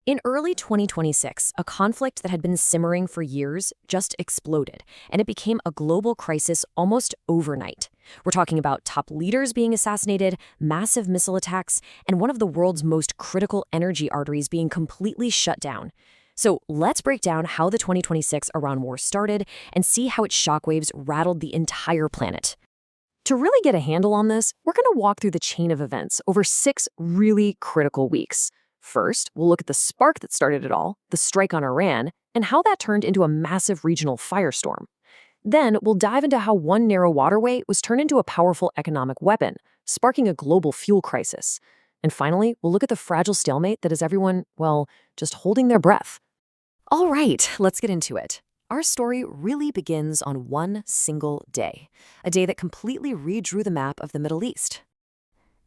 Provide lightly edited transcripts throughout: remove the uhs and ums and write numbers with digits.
In early 2026, a conflict that had been simmering for years just exploded, and it became a global crisis almost overnight. We're talking about top leaders being assassinated, massive missile attacks, and one of the world's most critical energy arteries being completely shut down. So let's break down how the 2026 Iran war started and see how its shockwaves rattled the entire planet. To really get a handle on this, we're going to walk through the chain of events over 6 really critical weeks. First, we'll look at the spark that started it all, the strike on Iran, and how that turned into a massive regional firestorm. Then, we'll dive into how one narrow waterway was turned into a powerful economic weapon, sparking a global fuel crisis. And finally, we'll look at the fragile stalemate that has everyone, well, just holding their breath. All right, let's get into it. Our story really begins on one single day, a day that completely redrew the map of the Middle East.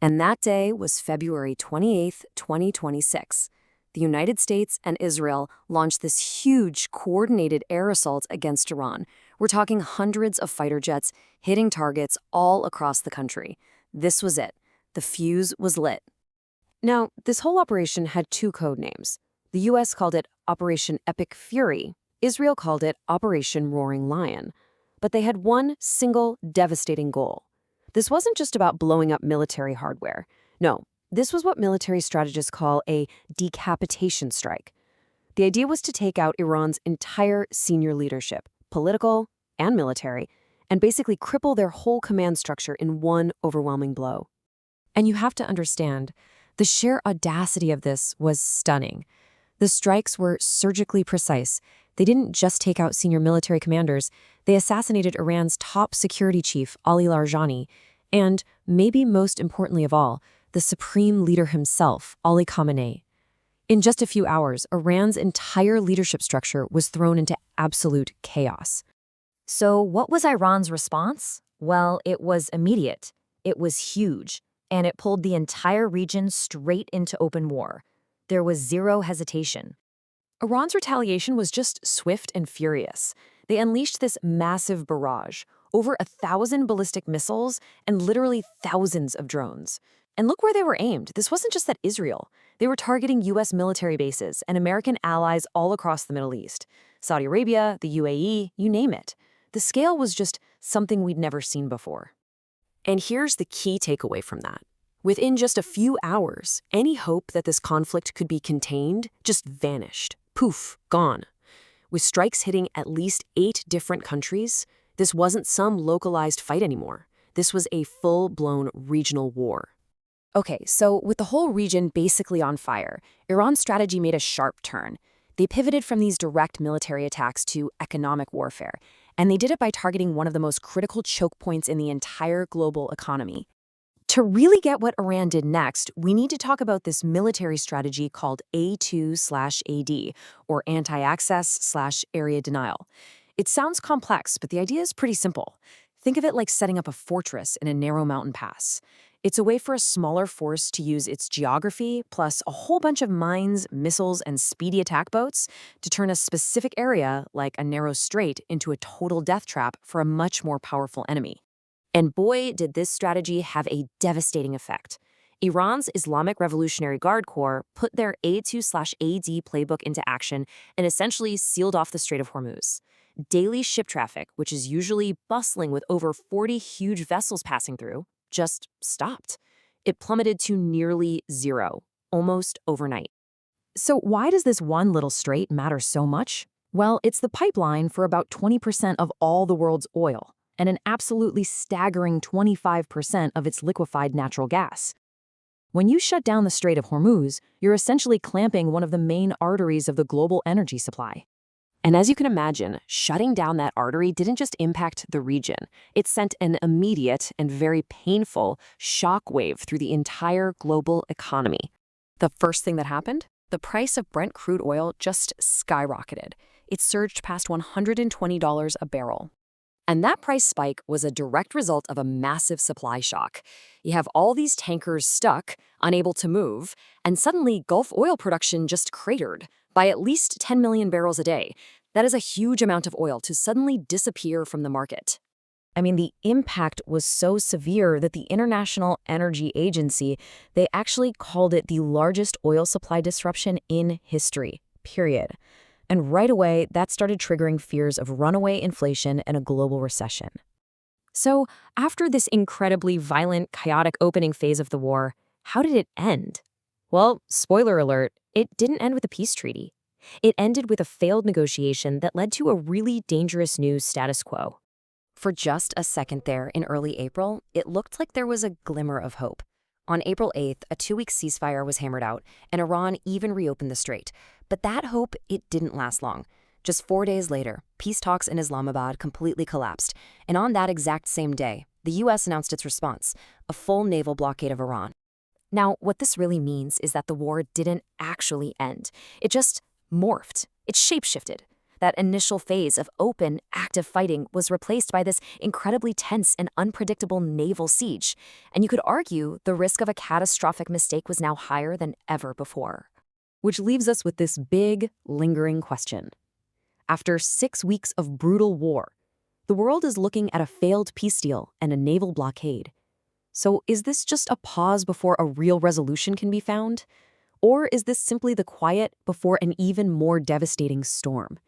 And that day was February 28, 2026. The United States and Israel launched this huge, coordinated air assault against Iran. We're talking hundreds of fighter jets hitting targets all across the country. This was it. The fuse was lit. Now, this whole operation had 2 code names. The U.S. called it Operation Epic Fury. Israel called it Operation Roaring Lion. But they had one single devastating goal. This wasn't just about blowing up military hardware. No, this was what military strategists call a decapitation strike. The idea was to take out Iran's entire senior leadership, political and military, and basically cripple their whole command structure in one overwhelming blow. And you have to understand, the sheer audacity of this was stunning. The strikes were surgically precise. They didn't just take out senior military commanders, they assassinated Iran's top security chief, Ali Larijani, and, maybe most importantly of all, the supreme leader himself, Ali Khamenei. In just a few hours, Iran's entire leadership structure was thrown into absolute chaos. So what was Iran's response? Well, it was immediate. It was huge, and it pulled the entire region straight into open war. There was zero hesitation. Iran's retaliation was just swift and furious. They unleashed this massive barrage, over 1,000 ballistic missiles and literally thousands of drones. And look where they were aimed. This wasn't just at Israel. They were targeting U.S. military bases and American allies all across the Middle East. Saudi Arabia, the UAE, you name it. The scale was just something we'd never seen before. And here's the key takeaway from that. Within just a few hours, any hope that this conflict could be contained just vanished. Poof, gone. With strikes hitting at least 8 different countries, this wasn't some localized fight anymore. This was a full-blown regional war. Okay, so with the whole region basically on fire, Iran's strategy made a sharp turn. They pivoted from these direct military attacks to economic warfare, and they did it by targeting one of the most critical choke points in the entire global economy. To really get what Iran did next, we need to talk about this military strategy called A2/AD, or anti-access/area denial. It sounds complex, but the idea is pretty simple. Think of it like setting up a fortress in a narrow mountain pass. It's a way for a smaller force to use its geography, plus a whole bunch of mines, missiles, and speedy attack boats to turn a specific area, like a narrow strait, into a total death trap for a much more powerful enemy. And boy, did this strategy have a devastating effect. Iran's Islamic Revolutionary Guard Corps put their A2/AD playbook into action and essentially sealed off the Strait of Hormuz. Daily ship traffic, which is usually bustling with over 40 huge vessels passing through, just stopped. It plummeted to nearly zero, almost overnight. So why does this one little strait matter so much? Well, it's the pipeline for about 20% of all the world's oil, and an absolutely staggering 25% of its liquefied natural gas. When you shut down the Strait of Hormuz, you're essentially clamping one of the main arteries of the global energy supply. And as you can imagine, shutting down that artery didn't just impact the region. It sent an immediate and very painful shockwave through the entire global economy. The first thing that happened? The price of Brent crude oil just skyrocketed. It surged past $120 a barrel. And that price spike was a direct result of a massive supply shock. You have all these tankers stuck, unable to move, and suddenly Gulf oil production just cratered by at least 10 million barrels a day. That is a huge amount of oil to suddenly disappear from the market. I mean, the impact was so severe that the International Energy Agency, they actually called it the largest oil supply disruption in history, period. And right away, that started triggering fears of runaway inflation and a global recession. So, after this incredibly violent, chaotic opening phase of the war, how did it end? Well, spoiler alert, it didn't end with a peace treaty. It ended with a failed negotiation that led to a really dangerous new status quo. For just a second there in early April, it looked like there was a glimmer of hope. On April 8th, a 2-week ceasefire was hammered out, and Iran even reopened the strait. But that hope, it didn't last long. Just 4 days later, peace talks in Islamabad completely collapsed, and on that exact same day, the U.S. announced its response, a full naval blockade of Iran. Now, what this really means is that the war didn't actually end. It just morphed. It shapeshifted. That initial phase of open, active fighting was replaced by this incredibly tense and unpredictable naval siege. And you could argue the risk of a catastrophic mistake was now higher than ever before. Which leaves us with this big, lingering question. After 6 weeks of brutal war, the world is looking at a failed peace deal and a naval blockade. So is this just a pause before a real resolution can be found? Or is this simply the quiet before an even more devastating storm?